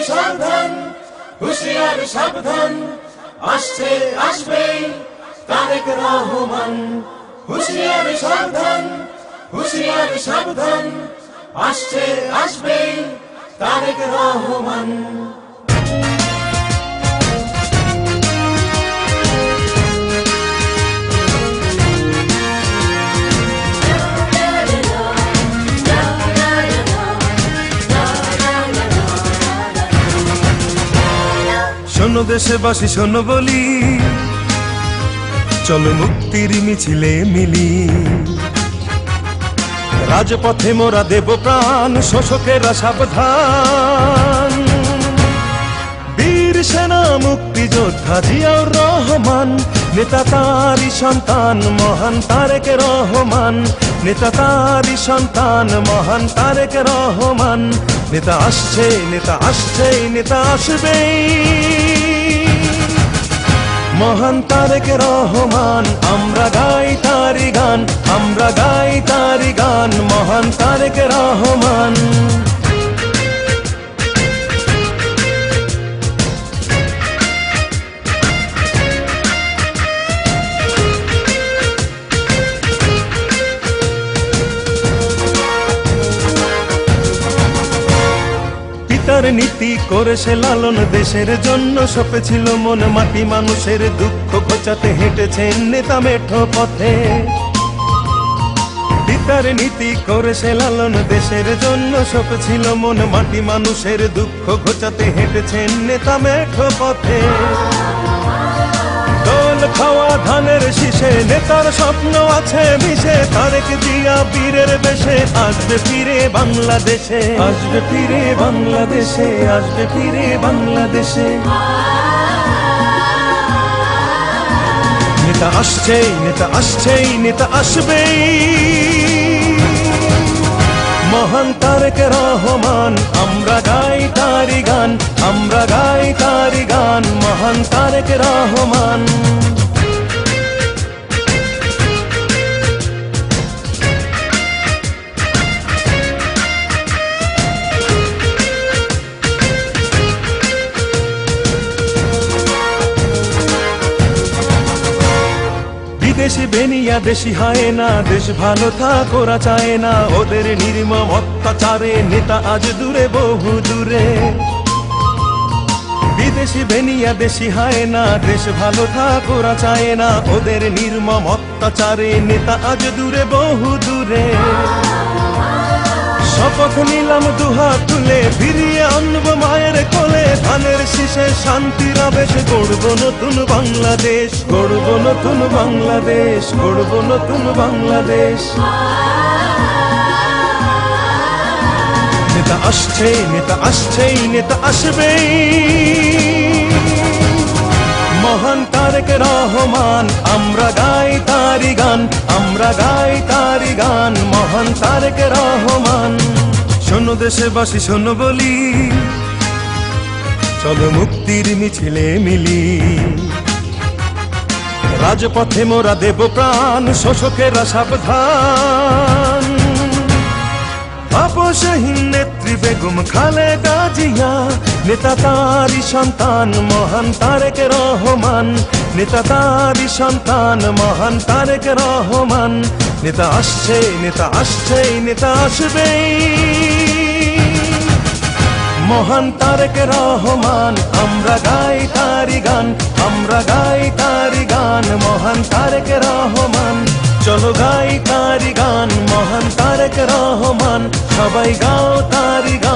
সাবধান, হুঁশিয়ার সাবধান, আসছে আসবে তারেক রহমান। হুঁশিয়ার সাবধান, হুঁশিয়ার সাবধান, আসছে আসবে তারেক রহমান। শোনো দেশবাসী শোনো বলি, চলো মুক্তির মিছিলে মিলি। রাজপথে মোরা দেব প্রাণ, শোষকেরা সাবধান। বীর সেনা মুক্তিযোদ্ধা জিয়াউর রহমান, নেতা তারই সন্তান মহান তারেক রহমান। নেতা তারই সন্তান মহান তারেক রহমান। নেতা আসছে, নেতা আসছে, নেতা আসবেই, মহান তারেক রহমান। আমরা গাই তারি গান, আমরা গাই তারি গান, মহান তারেক রহমান। পিতার নীতি করেছে লালন, দেশের জন্য সপেছিল মন মাটি। মানুষের দুঃখ ঘোচাতে হেঁটেছেন নেতা মেঠো পথে। পিতার নীতি করেছে লালন, দেশের জন্য সপেছিল মন মাটি। মানুষের দুঃখ ঘোচাতে হেঁটেছেন নেতা মেঠো পথে। দোল খাওয়া ধানের শীষে নেতার স্বপ্ন আছে মিশে। তারেক জিয়া বীরের বেশে আসবে ফিরে বাংলাদেশে, আসবে ফিরে বাংলাদেশে, আসবে ফিরে বাংলাদেশে। নেতা আসছেই, নেতা আসছেই, নেতা আসবেই, মহান তারেক রহমান। আমরা গাই তারি গান, আমরা গাই তারি গান, মহান তারেক রহমান। দেশি বেনিয়া দেশি হয় না, দেশ ভালো থাক ওরা চায় না। ওদের নির্মম অত্যাচারে নেতা আজ দূরে বহু দূরে। বিদেশি বেনিয়া দেশি হয় না, দেশ ভালো থাক ওরা চায় না। ওদের নির্মম অত্যাচারে নেতা আজ দূরে বহু দূরে। শপথ নিলাম দুহাত তুলে, ফিরিয়ে আনবো মায়ের কোলে। ধানের শীষে শান্তির আবেশ, গড়ব নতুন বাংলাদেশ, গড়ব নতুন বাংলাদেশ, গড়ব নতুন বাংলাদেশ। নেতা আসছে, নেতা আসছেই, নেতা আসবেই, মহান তারেক রহমান। আমরা গাই তারি গান, আমরা গাই তারি গান, মহান তারেক রহমান। শোনো দেশবাসী শোনো বলি, চলো মুক্তির মিছিলে মিলি। রাজপথে মোরা দেব প্রাণ, শোষকেরা সাবধান। আপসহীন নেত্রী বেগম খালেদা জিয়া, নেতা তারই সন্তান মহান তারেক রহমান। নেতা তারই সন্তান মহান তারেক রহমান। নেতা আসছে, নেতা আসছে, নেতা আসবেই, মহান তারেক রহমান। আমরা গাই তারি গান, আমরা গাই তারি গান, মহান তারেক রহমান। চলো গাই তারি গান, মহান তারেক রহমান। সবাই গাও তারি গান।